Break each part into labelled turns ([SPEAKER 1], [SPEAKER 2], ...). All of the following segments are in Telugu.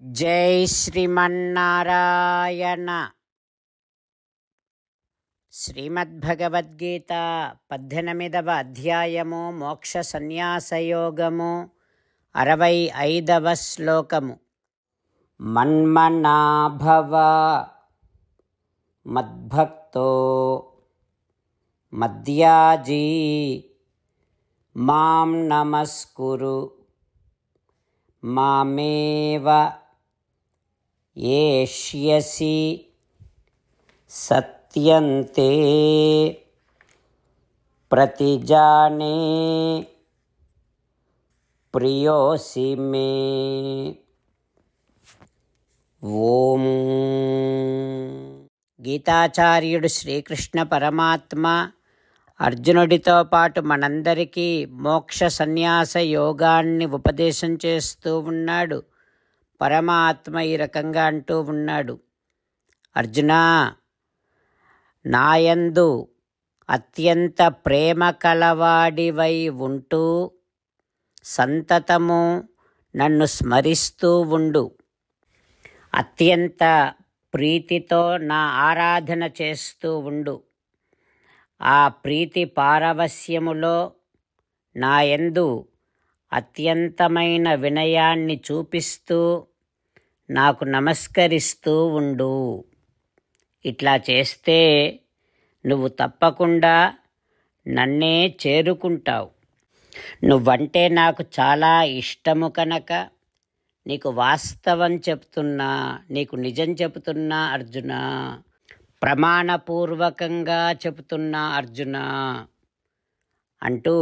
[SPEAKER 1] జై శ్రీమన్నారాయణ. శ్రీమద్భగవద్గీత 18వ అధ్యాయము మోక్ష సన్యాసయోగము 65వ శ్లోకము. మన్మనాభవ మద్భక్తో మద్యాజీ మాం నమస్కురు మామేవ ఏష్యసి సత్యంతే ప్రతిజానే ప్రియోసి మే. ఓం. గీతాచార్యుడు శ్రీకృష్ణ పరమాత్మ అర్జునుడితో పాటు మనందరికీ మోక్ష సన్యాస యోగాన్ని ఉపదేశం చేస్తూ ఉన్నాడు. పరమాత్మ ఈ రకంగా అంటూ ఉన్నాడు, అర్జునా, నాయందు అత్యంత ప్రేమ కలవాడివై ఉంటూ సంతతము నన్ను స్మరిస్తూ ఉండు. అత్యంత ప్రీతితో నా ఆరాధన చేస్తూ ఉండు. ఆ ప్రీతి పారవస్యములో నాయందు అత్యంతమైన వినయాన్ని చూపిస్తూ నాకు నమస్కరిస్తూ ఉండు. ఇట్లా చేస్తే నువ్వు తప్పకుండా నన్నే చేరుకుంటావు. నువ్వంటే నాకు చాలా ఇష్టము కనుక నీకు వాస్తవం చెప్తున్నా, నీకు నిజం చెబుతున్నా అర్జున, ప్రమాణపూర్వకంగా చెబుతున్నా అర్జున అంటూ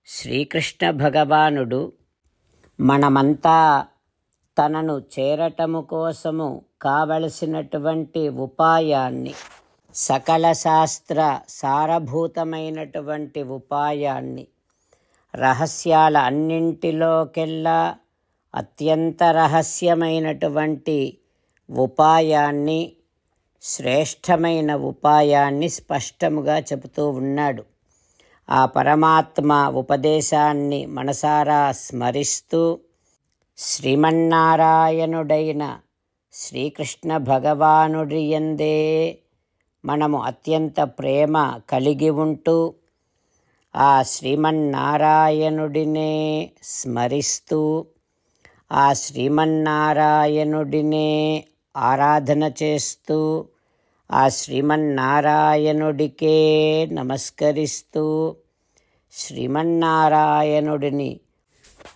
[SPEAKER 1] శ్రీకృష్ణ భగవానుడు మనమంతా తనను చేరటము కోసము కావలసినటువంటి ఉపాయాన్ని, సకల శాస్త్ర సారభూతమైనటువంటి ఉపాయాన్ని, రహస్యాల అన్నింటిలోకెల్లా అత్యంత రహస్యమైనటువంటి ఉపాయాన్ని, శ్రేష్టమైన ఉపాయాన్ని స్పష్టముగా చెబుతూ ఉన్నాడు. ఆ పరమాత్మ ఉపదేశాన్ని మనసారా స్మరిస్తూ శ్రీమన్నారాయణుడైన శ్రీకృష్ణ భగవానుడి యందే మనము అత్యంత ప్రేమ కలిగి ఉంటూ ఆ శ్రీమన్నారాయణుడినే స్మరిస్తూ ఆ శ్రీమన్నారాయణుడినే ఆరాధన చేస్తూ ఆ శ్రీమన్నారాయణుడికే నమస్కరిస్తూ శ్రీమన్నారాయణుడిని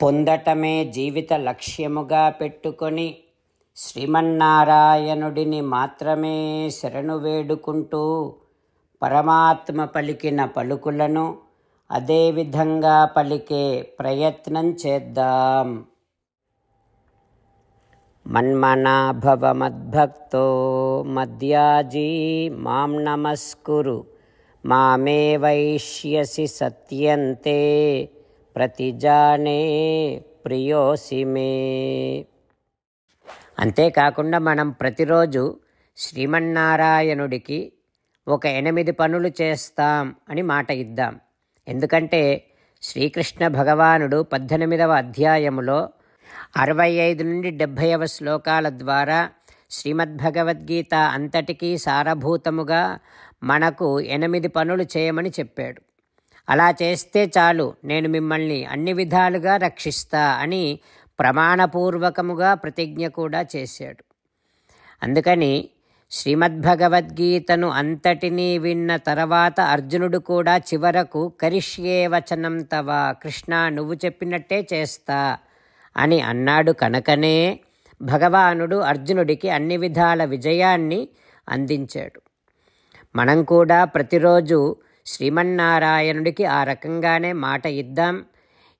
[SPEAKER 1] పొందటమే జీవిత లక్ష్యముగా పెట్టుకొని శ్రీమన్నారాయణుడిని మాత్రమే శరణు వేడుకుంటూ పరమాత్మ పలికిన పలుకులను అదేవిధంగా పలికే ప్రయత్నం చేద్దాం. మన్మనాభవ మద్భక్తో మద్యాజీ మాం నమస్కురు మామేవైష్యసి సత్యంతే ప్రతిజానే ప్రియోసి మే. అంతేకాకుండా మనం ప్రతిరోజు శ్రీమన్నారాయణుడికి ఒక 8 పనులు చేస్తాం అని మాట ఇద్దాం. ఎందుకంటే శ్రీకృష్ణ భగవానుడు 18వ అధ్యాయములో 65 నుండి 70వ శ్లోకాల ద్వారా శ్రీమద్భగవద్గీత అంతటికీ సారభూతముగా మనకు 8 పనులు చేయమని చెప్పాడు. అలా చేస్తే చాలు, నేను మిమ్మల్ని అన్ని విధాలుగా రక్షిస్తా అని ప్రమాణపూర్వకముగా ప్రతిజ్ఞ కూడా చేశాడు. అందుకని శ్రీమద్భగవద్గీతను అంతటినీ విన్న తర్వాత అర్జునుడు కూడా చివరకు కరిష్యే వచనం తవ, కృష్ణ నువ్వు చెప్పినట్టే చేస్తా అని అన్నాడు. కనుకనే భగవానుడు అర్జునుడికి అన్ని విధాల విజయాన్ని అందించాడు. మనం కూడా ప్రతిరోజు శ్రీమన్నారాయణుడికి ఆ రకంగానే మాట ఇద్దాం.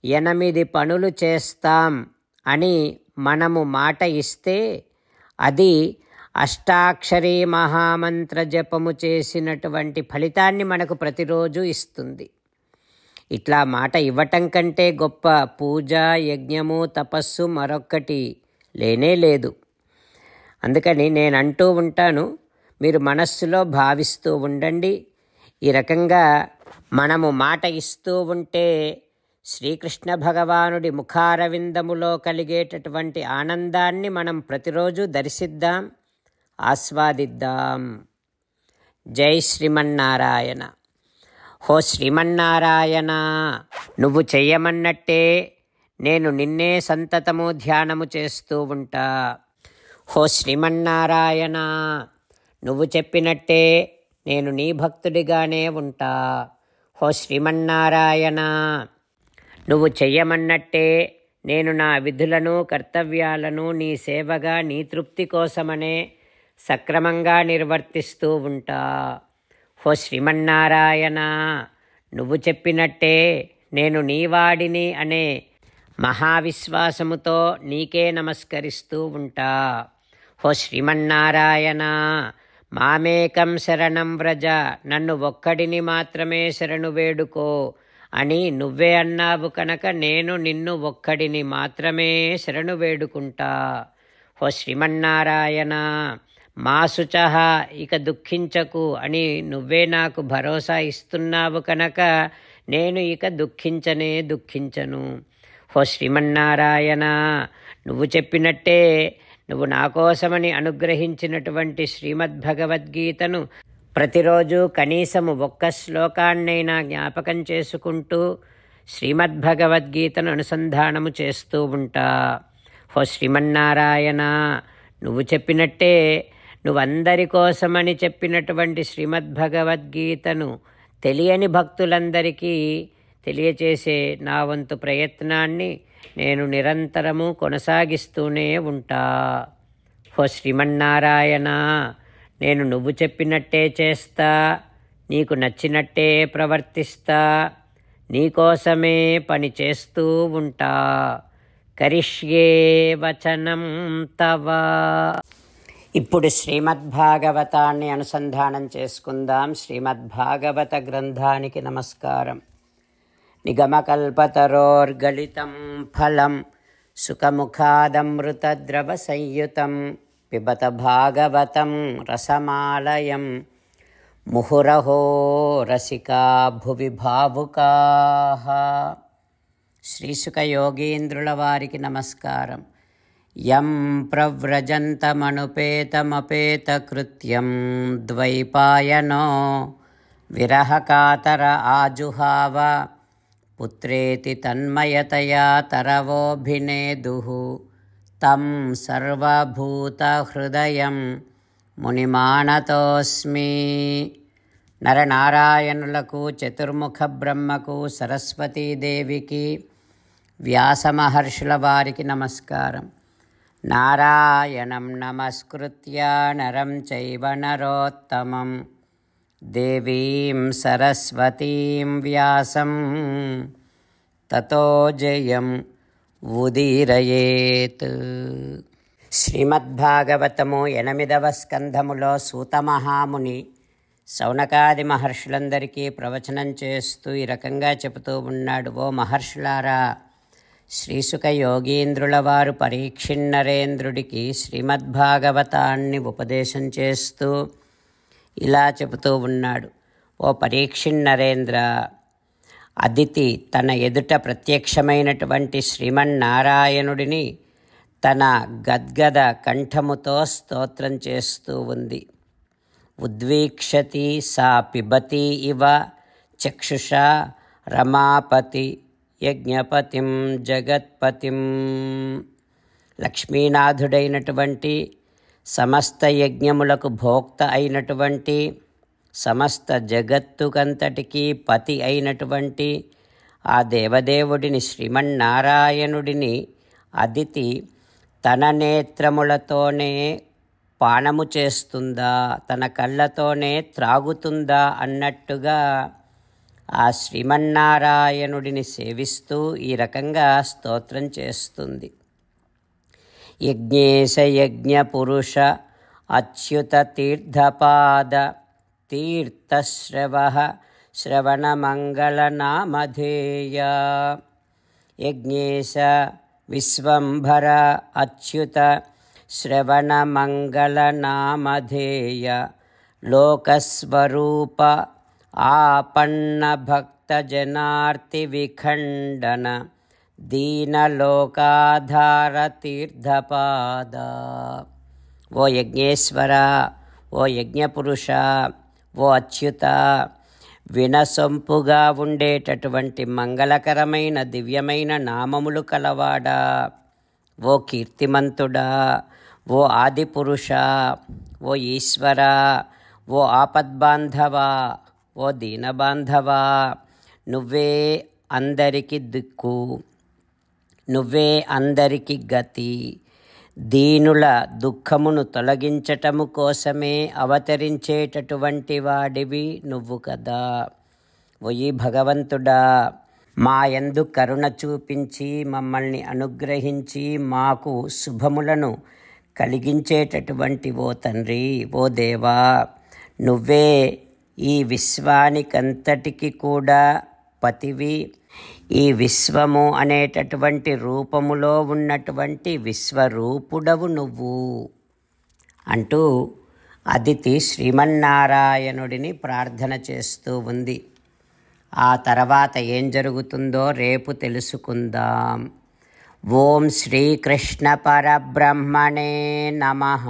[SPEAKER 1] 8 పనులు చేస్తాం అని మనము మాట ఇస్తే అది అష్టాక్షరీ మహామంత్ర జపము చేసినటువంటి ఫలితాన్ని మనకు ప్రతిరోజు ఇస్తుంది. ఇట్లా మాట ఇవ్వటం కంటే గొప్ప పూజ, యజ్ఞము, తపస్సు మరొక్కటి లేనే లేదు. అందుకని నేను అంటూ ఉంటాను, మీరు మనస్సులో భావిస్తూ ఉండండి. ఈ రకంగా మనము మాట ఇస్తూ ఉంటే శ్రీకృష్ణ భగవానుడి ముఖారవిందములో కలిగేటటువంటి ఆనందాన్ని మనం ప్రతిరోజు దర్శిద్దాం, ఆస్వాదిద్దాం. జై శ్రీమన్నారాయణ. హో శ్రీమన్నారాయణ, నువ్వు చెయ్యమన్నట్టే నేను నిన్నే సంతతము ధ్యానము చేస్తూ ఉంటా. హో శ్రీమన్నారాయణ, నువ్వు చెప్పినట్టే నేను నీ భక్తుడిగానే ఉంటా. హో శ్రీమన్నారాయణ, నువ్వు చెయ్యమన్నట్టే నేను నా విధులను కర్తవ్యాలను నీ సేవగా నీ తృప్తి కోసమనే సక్రమంగా నిర్వర్తిస్తూ ఉంటా. హో శ్రీమన్నారాయణ, నువ్వు చెప్పినట్టే నేను నీవాడిని అనే మహావిశ్వాసముతో నీకే నమస్కరిస్తూ ఉంటా. హో శ్రీమన్నారాయణ, మామేకం శరణం వ్రజ, నన్ను ఒక్కడిని మాత్రమే శరణు వేడుకో అని నువ్వే అన్నావు కనుక నేను నిన్ను ఒక్కడిని మాత్రమే శరణు వేడుకుంటా. హో శ్రీమన్నారాయణ, మా శుచః, ఇక దుఃఖించకు అని నువ్వే నాకు భరోసా ఇస్తున్నావు కనుక నేను ఇక దుఃఖించను. హో శ్రీమన్నారాయణ, నువ్వు చెప్పినట్టే నువ్వు నా కోసమని అనుగ్రహించినటువంటి శ్రీమద్భగవద్గీతను ప్రతిరోజు కనీసము ఒక్క శ్లోకాన్నైనా జ్ఞాపకం చేసుకుంటూ శ్రీమద్భగవద్గీతను అనుసంధానము చేస్తూ ఉంటా. హో శ్రీమన్నారాయణ, నువ్వు చెప్పినట్టే నువ్వందరి కోసమని చెప్పినటువంటి శ్రీమద్భగవద్గీతను తెలియని భక్తులందరికీ తెలియచేసే నా వంతు ప్రయత్నాన్ని నేను నిరంతరము కొనసాగిస్తూనే ఉంటా. హో శ్రీమన్నారాయణ, నేను నువ్వు చెప్పినట్టే చేస్తా, నీకు నచ్చినట్టే ప్రవర్తిస్తా, నీకోసమే పని చేస్తూ ఉంటా. కరిష్యే వచనం తవ. ఇప్పుడు శ్రీమద్భాగవతాన్ని అనుసంధానం చేసుకుందాం. శ్రీమద్భాగవత గ్రంథానికి నమస్కారం. నిగమకల్పతరోర్గలితం ఫలం సుఖముఖాదమృతద్రవ సంయుతం పిబత భాగవతం రసమాలయం ముహురహో రసికా భువి భావుకాః. శ్రీసుఖ యోగీంద్రుల వారికి నమస్కారం. యం ప్రవ్రజంతమనుపేతమపేతకృత్యం ద్వైపాయనో విరహకాతర ఆజుహావ పుత్రేతి తన్మయతయా తరవోభినేదుః తం సర్వభూతహృదయం మునిమానతోస్మి. నరనారాయణులకు, చతుర్ముఖ బ్రహ్మకు, సరస్వతీదేవికి, వ్యాసమహర్షుల వారికి నమస్కారం. నారాయణం నమస్కృత్య నరం చైవ నరోత్తమం దేవీం సరస్వతీం వ్యాసం తతో జయం ఉదీరయేత్. శ్రీమద్భాగవతము 8వ స్కంధములో సూతమహాముని శౌనకాది మహర్షులందరికీ ప్రవచనం చేస్తూ ఈ రకంగా చెబుతూ ఉన్నాడు. ఓ మహర్షులారా, శ్రీసుఖ యోగీంద్రుల వారు పరీక్షిన్నరేంద్రుడికి శ్రీమద్భాగవతాన్ని ఉపదేశం చేస్తూ ఇలా చెబుతూ ఉన్నాడు. ఓ పరీక్షిన్నరేంద్ర, అదితి తన ఎదుట ప్రత్యక్షమైనటువంటి శ్రీమన్నారాయణుడిని తన గద్గద కంఠముతో స్తోత్రం చేస్తూ ఉంది. ఉద్వీక్షతి సా పిబతి ఇవ చక్షుషా రమాపతి యజ్ఞపతిం జగత్పతిం. లక్ష్మీనాథుడైనటువంటి, సమస్త యజ్ఞములకు భోక్త అయినటువంటి, సమస్త జగత్తుకంతటికీ పతి అయినటువంటి ఆ దేవదేవుడిని శ్రీమన్నారాయణుడిని అదితి తన నేత్రములతోనే పానము చేస్తుందా, తన కళ్ళతోనే త్రాగుతుందా అన్నట్టుగా ఆ శ్రీమన్నారాయణుడిని సేవిస్తూ ఈ రకంగా స్తోత్రం చేస్తుంది. యజ్ఞేశ యజ్ఞపురుష అచ్యుత తీర్థపాద తీర్థశ్రవ శ్రవణమంగళనామధేయ. యజ్ఞేశ విశ్వంభర అచ్యుత శ్రవణమంగళనామధేయ లోకస్వరూప ఆపన్న భక్త విఖండన దీనలోకాధార తీర్థపాద. ఓ యజ్ఞేశ్వర, ఓ యజ్ఞపురుష, ఓ అచ్యుత, వినసొంపుగా ఉండేటటువంటి మంగళకరమైన దివ్యమైన నామములు కలవాడా, ఓ కీర్తిమంతుడా, ఓ ఆదిపురుష, ఓ ఈశ్వర, ఓ ఆపద్బాంధవా, ఓ దీనబాంధవా, నువ్వే అందరికి దిక్కు, నువ్వే అందరికి గతి. దీనుల దుఃఖమును తొలగించటము కోసమే అవతరించేటటువంటి వాడివి నువ్వు కదా. ఓయి భగవంతుడా, మా యందు కరుణ చూపించి మమ్మల్ని అనుగ్రహించి మాకు శుభములను కలిగించేటటువంటి ఓ తండ్రి, ఓ దేవా, నువ్వే ఈ విశ్వానికంతటికి కూడా పతివి. ఈ విశ్వము అనేటటువంటి రూపములో ఉన్నటువంటి విశ్వరూపుడవు నువ్వు అంటూ అదితి శ్రీమన్నారాయణుడిని ప్రార్థన చేస్తూ ఉంది. ఆ తర్వాత ఏం జరుగుతుందో రేపు తెలుసుకుందాం. ఓం శ్రీకృష్ణ పరబ్రహ్మణే నమః.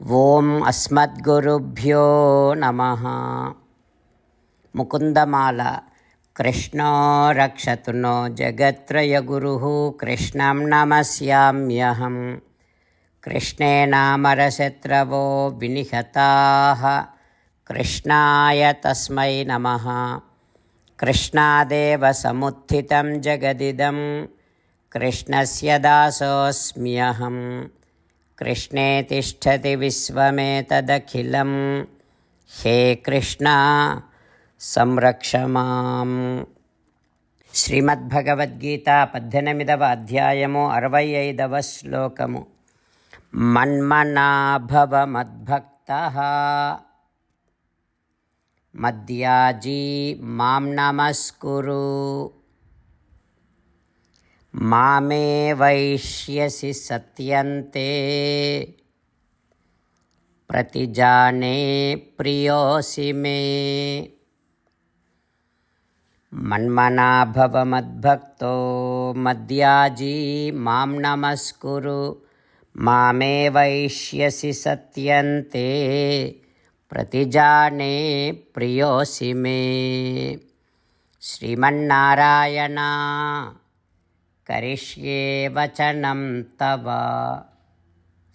[SPEAKER 1] ఓం అస్మద్గురుభ్యో నమః. ముకుందమాల. కృష్ణో రక్షతు నో జగత్రయగురుః కృష్ణం నమస్యామ్యహం. కృష్ణే నామరశత్రవో వినిహతాః కృష్ణాయ తస్మై నమః. కృష్ణాదేవ సముత్థితం జగదిదం కృష్ణస్య దాసోऽస్మ్యహం. కృష్ణే తిష్టతి విశ్వమేతదఖిలం. హే కృష్ణ సంరక్ష మాం. శ్రీమద్భగవద్గీత 18వ అధ్యాయము 65వ శ్లోకము. మన్మనాభవ మద్భక్తః మద్యాజీ మాం నమస్కురు. మామే వైష్యసి సత్యంతే ప్రతిజానే ప్రియోసి మే. మన్మనాభవ మద్భక్తో మద్యాజీ మాం నమస్కురు. మామే వైష్యసి సత్యంతే ప్రతిజానే ప్రియోసి మే. శ్రీమన్నారాయణ కరిష్యే వచనం తవ.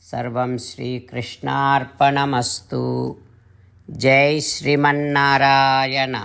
[SPEAKER 1] సర్వం శ్రీకృష్ణార్పణమస్తు. జై శ్రీమన్నారాయణ.